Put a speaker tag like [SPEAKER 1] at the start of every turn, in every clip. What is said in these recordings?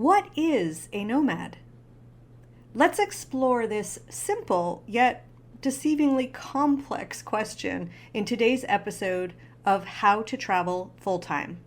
[SPEAKER 1] What is a nomad? Let's explore this simple yet deceivingly complex question in today's episode of How to Travel Full-Time.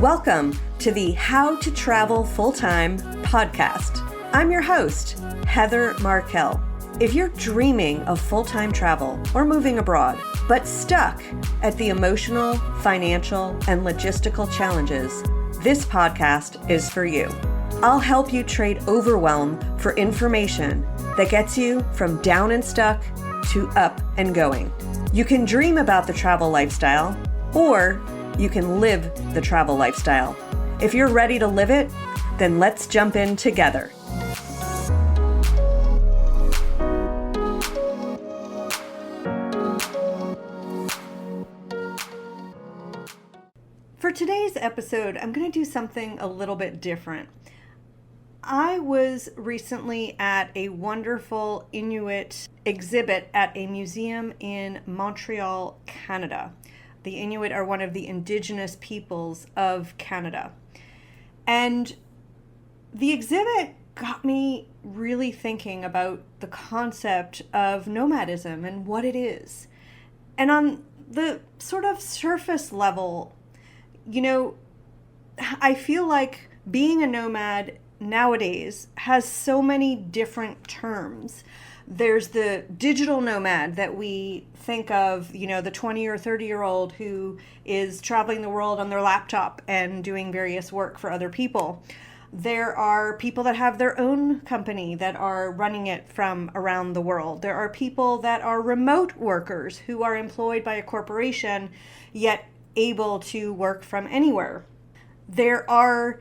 [SPEAKER 1] Welcome to the How to Travel Full-Time podcast. I'm your host, Heather Markell. If you're dreaming of full-time travel or moving abroad, but stuck at the emotional, financial, and logistical challenges, this podcast is for you. I'll help you trade overwhelm for information that gets you from down and stuck to up and going. You can dream about the travel lifestyle, or you can live the travel lifestyle. If you're ready to live it, then let's jump in together. For today's episode, I'm going to do something a little bit different. I was recently at a wonderful Inuit exhibit at a museum in Montreal, Canada. The Inuit are one of the indigenous peoples of Canada. And the exhibit got me really thinking about the concept of nomadism and what it is. And on the sort of surface level, I feel like being a nomad nowadays has so many different terms. There's the digital nomad that we think of, the 20 or 30-year-old who is traveling the world on their laptop and doing various work for other people. There are people that have their own company that are running it from around the world. There are people that are remote workers who are employed by a corporation, yet able to work from anywhere. There are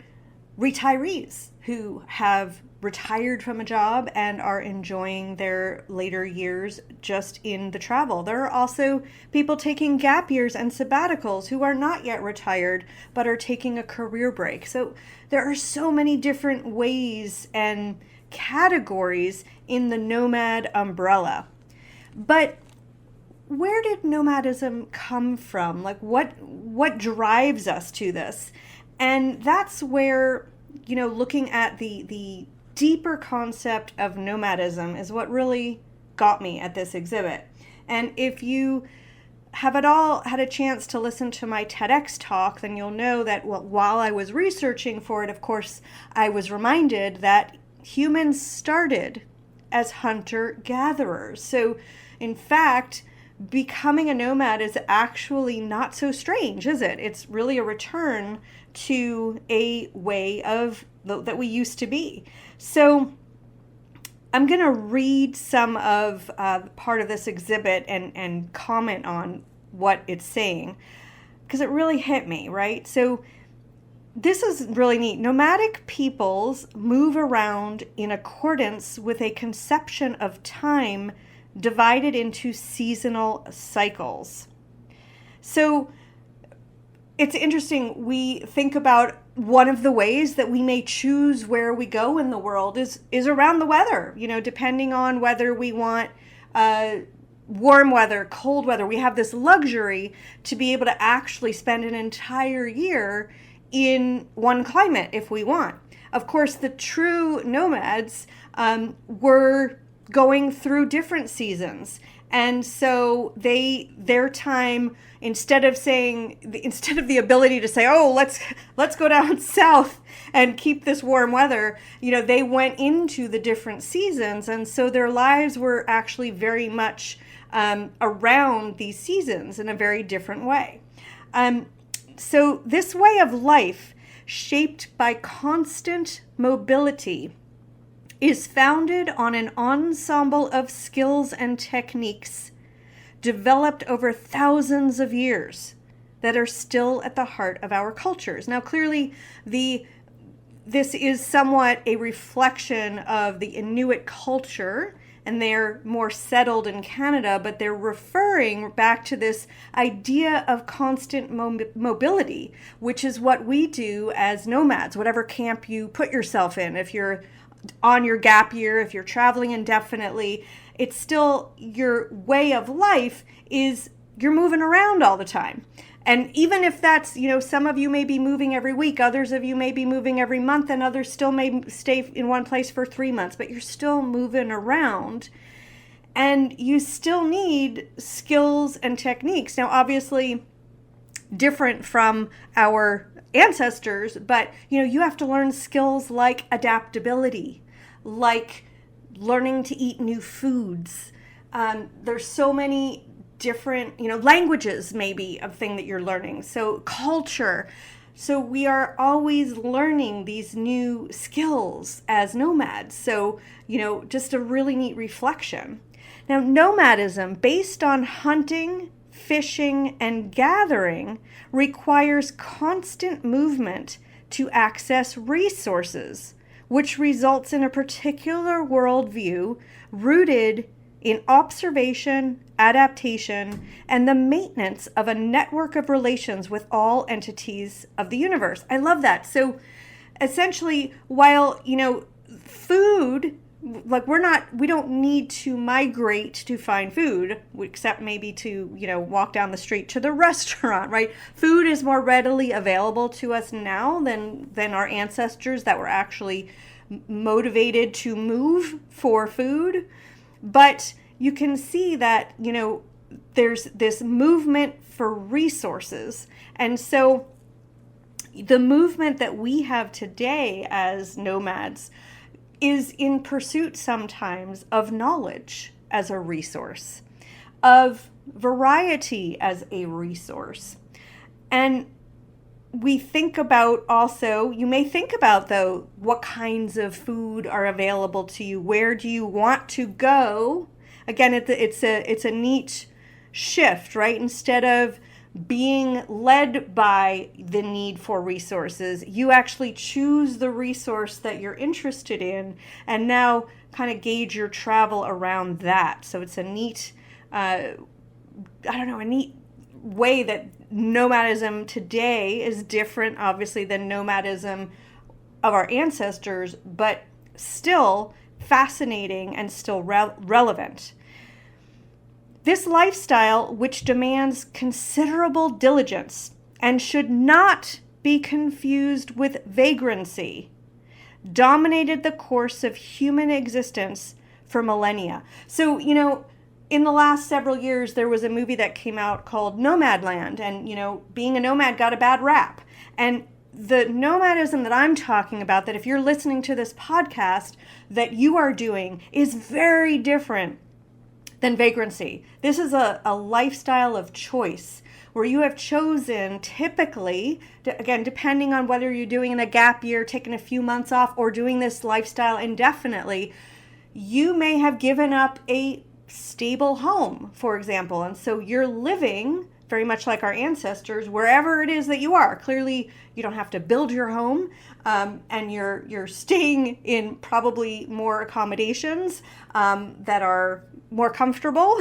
[SPEAKER 1] retirees who have retired from a job and are enjoying their later years just in the travel. There are also people taking gap years and sabbaticals who are not yet retired but are taking a career break. So there are so many different ways and categories in the nomad umbrella. But where did nomadism come from? Like what drives us to this? And that's where, looking at the deeper concept of nomadism is what really got me at this exhibit. And if you have at all had a chance to listen to my TEDx talk, then you'll know that while I was researching for it, of course, I was reminded that humans started as hunter-gatherers. So, in fact, becoming a nomad is actually not so strange, is it? It's really a return to a way of that we used to be. So I'm going to read some of part of this exhibit and comment on what it's saying, because it really hit me, right? So this is really neat. Nomadic peoples move around in accordance with a conception of time divided into seasonal cycles. So it's interesting. We think about one of the ways that we may choose where we go in the world is around the weather, depending on whether we want warm weather, cold weather. We have this luxury to be able to actually spend an entire year in one climate if we want. Of course, the true nomads were going through different seasons. And so their time, instead of the ability to say, oh, let's go down south and keep this warm weather, they went into the different seasons. And so their lives were actually very much around these seasons in a very different way. So this way of life, shaped by constant mobility, is founded on an ensemble of skills and techniques developed over thousands of years that are still at the heart of our cultures. Now, clearly, this is somewhat a reflection of the Inuit culture, and they're more settled in Canada, but they're referring back to this idea of constant mobility, which is what we do as nomads, whatever camp you put yourself in. If you're on your gap year, if you're traveling indefinitely, it's still your way of life is you're moving around all the time. And even if that's, some of you may be moving every week, others of you may be moving every month, and others still may stay in one place for 3 months, but you're still moving around. And you still need skills and techniques. Now, obviously, different from our ancestors, but you have to learn skills like adaptability, like learning to eat new foods. There's so many different, languages maybe a thing that you're learning. So culture. So we are always learning these new skills as nomads. So, just a really neat reflection. Now, nomadism, based on hunting, fishing, and gathering, requires constant movement to access resources, which results in a particular worldview rooted in observation, adaptation, and the maintenance of a network of relations with all entities of the universe. I love that. So essentially, while, food, like we don't need to migrate to find food, except maybe to, walk down the street to the restaurant, right? Food is more readily available to us now than our ancestors that were actually motivated to move for food. But you can see that, there's this movement for resources. And so the movement that we have today as nomads is in pursuit sometimes of knowledge as a resource, of variety as a resource. And we think about also, you may think about though, what kinds of food are available to you? Where do you want to go? Again, it's a neat shift, right? Instead of being led by the need for resources, you actually choose the resource that you're interested in and now kind of gauge your travel around that. So it's a neat, a neat way that nomadism today is different, obviously, than nomadism of our ancestors, but still fascinating and still relevant. This lifestyle, which demands considerable diligence and should not be confused with vagrancy, dominated the course of human existence for millennia. So, in the last several years, there was a movie that came out called Nomadland, and, being a nomad got a bad rap. And the nomadism that I'm talking about, that if you're listening to this podcast, that you are doing is very different than vagrancy. This is a lifestyle of choice where you have chosen, typically, again, depending on whether you're doing a gap year, taking a few months off, or doing this lifestyle indefinitely, you may have given up a stable home, for example. And so you're living very much like our ancestors, wherever it is that you are. Clearly, you don't have to build your home, and you're staying in probably more accommodations that are more comfortable.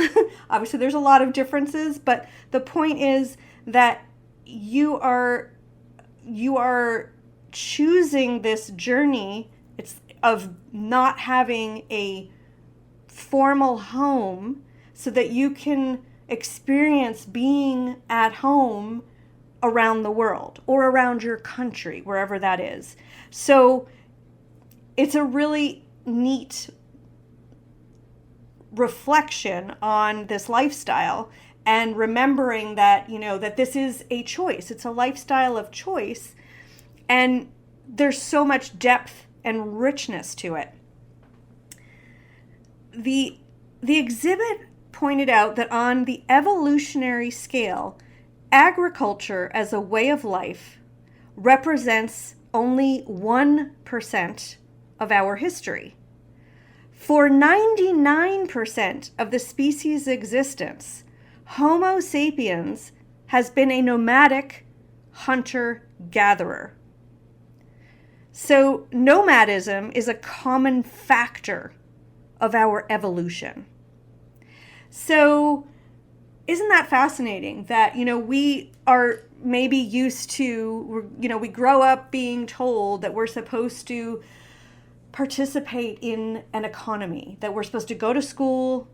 [SPEAKER 1] Obviously, there's a lot of differences, but the point is that you are choosing this journey. It's of not having a formal home so that you can experience being at home around the world or around your country, wherever that is. So it's a really neat reflection on this lifestyle and remembering that, that this is a choice. It's a lifestyle of choice, and there's so much depth and richness to it. The exhibit pointed out that on the evolutionary scale, agriculture as a way of life represents only 1% of our history. For 99% of the species' existence, Homo sapiens has been a nomadic hunter-gatherer. So nomadism is a common factor of our evolution. So isn't that fascinating that, we are maybe used to, we grow up being told that we're supposed to participate in an economy, that we're supposed to go to school,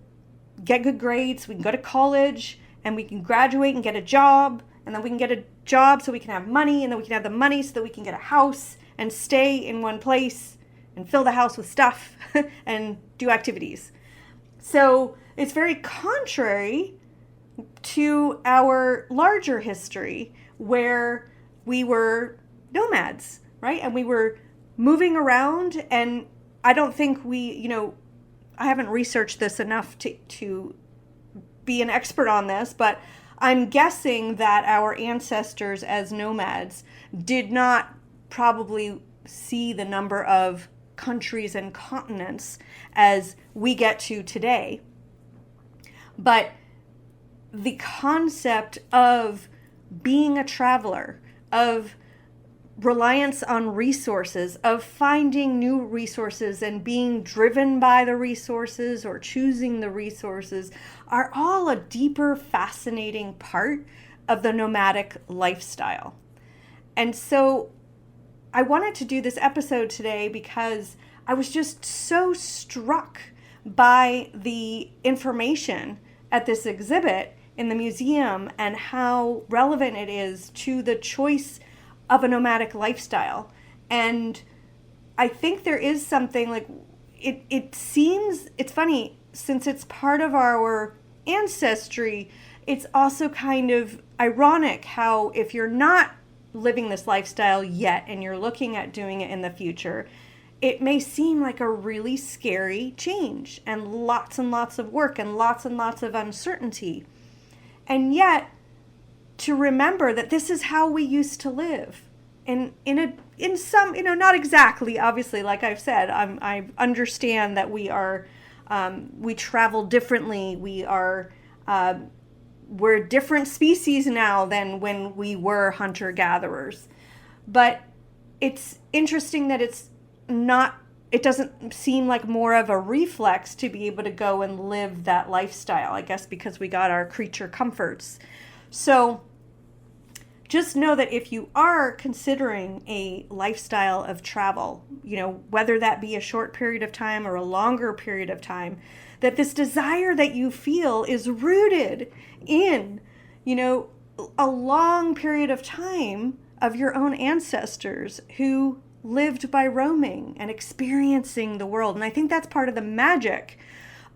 [SPEAKER 1] get good grades, we can go to college, and we can graduate and get a job, and then we can get a job so we can have money, and then we can have the money so that we can get a house and stay in one place and fill the house with stuff and do activities. So it's very contrary to our larger history where we were nomads, right? And we were moving around, and I don't think I haven't researched this enough to be an expert on this, but I'm guessing that our ancestors as nomads did not probably see the number of countries and continents as we get to today. But the concept of being a traveler, of reliance on resources, of finding new resources and being driven by the resources or choosing the resources are all a deeper, fascinating part of the nomadic lifestyle. And so I wanted to do this episode today because I was just so struck by the information at this exhibit in the museum and how relevant it is to the choice of a nomadic lifestyle. And I think there is something like, it seems, it's funny, since it's part of our ancestry, it's also kind of ironic how if you're not living this lifestyle yet and you're looking at doing it in the future, it may seem like a really scary change and lots of work and lots of uncertainty. And yet, to remember that this is how we used to live. And in some, not exactly, obviously, like I've said, I understand that we travel differently. We're a different species now than when we were hunter-gatherers. But it's interesting that it doesn't seem like more of a reflex to be able to go and live that lifestyle, I guess because we got our creature comforts. So just know that if you are considering a lifestyle of travel, whether that be a short period of time or a longer period of time, that this desire that you feel is rooted in, a long period of time of your own ancestors who lived by roaming and experiencing the world. And I think that's part of the magic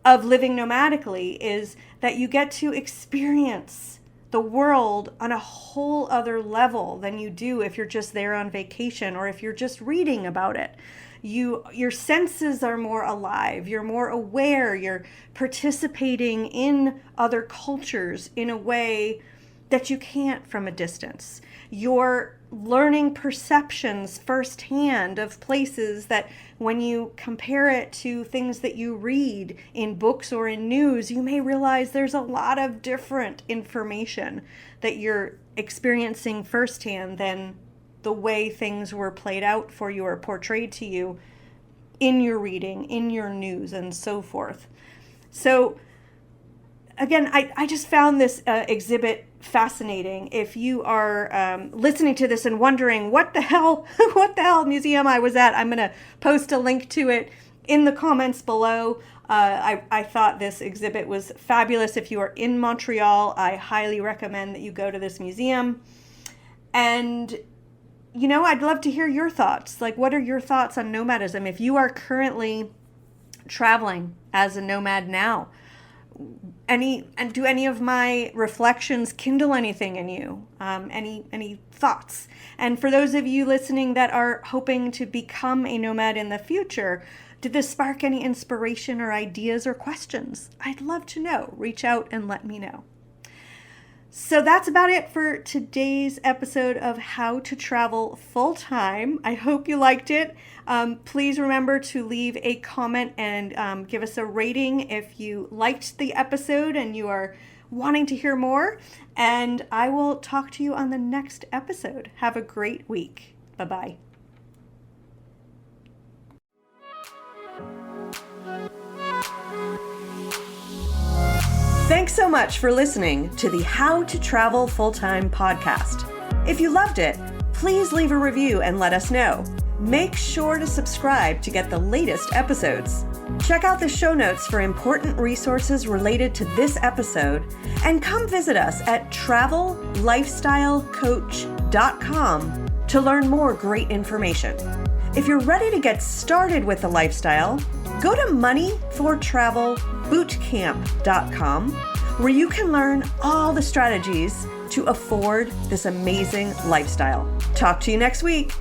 [SPEAKER 1] of living nomadically, is that you get to experience the world on a whole other level than you do if you're just there on vacation or if you're just reading about it. Your senses are more alive, you're more aware, you're participating in other cultures in a way that you can't from a distance. You're learning perceptions firsthand of places that when you compare it to things that you read in books or in news, you may realize there's a lot of different information that you're experiencing firsthand than the way things were played out for you or portrayed to you in your reading, in your news, and so forth. So again, I just found this exhibit fascinating. If you are listening to this and wondering what the hell museum I was at, I'm going to post a link to it in the comments below. I thought this exhibit was fabulous. If you are in Montreal, I highly recommend that you go to this museum. And I'd love to hear your thoughts. Like, what are your thoughts on nomadism? If you are currently traveling as a nomad now, do any of my reflections kindle anything in you? Any thoughts? And for those of you listening that are hoping to become a nomad in the future, did this spark any inspiration or ideas or questions? I'd love to know. Reach out and let me know. So that's about it for today's episode of How to Travel Full-Time. I hope you liked it. Please remember to leave a comment and give us a rating if you liked the episode and you are wanting to hear more. And I will talk to you on the next episode. Have a great week. Bye-bye. Thanks so much for listening to the How to Travel Full-Time podcast. If you loved it, please leave a review and let us know. Make sure to subscribe to get the latest episodes. Check out the show notes for important resources related to this episode, and come visit us at travellifestylecoach.com to learn more great information. If you're ready to get started with the lifestyle, go to moneyfortravelbootcamp.com, where you can learn all the strategies to afford this amazing lifestyle. Talk to you next week.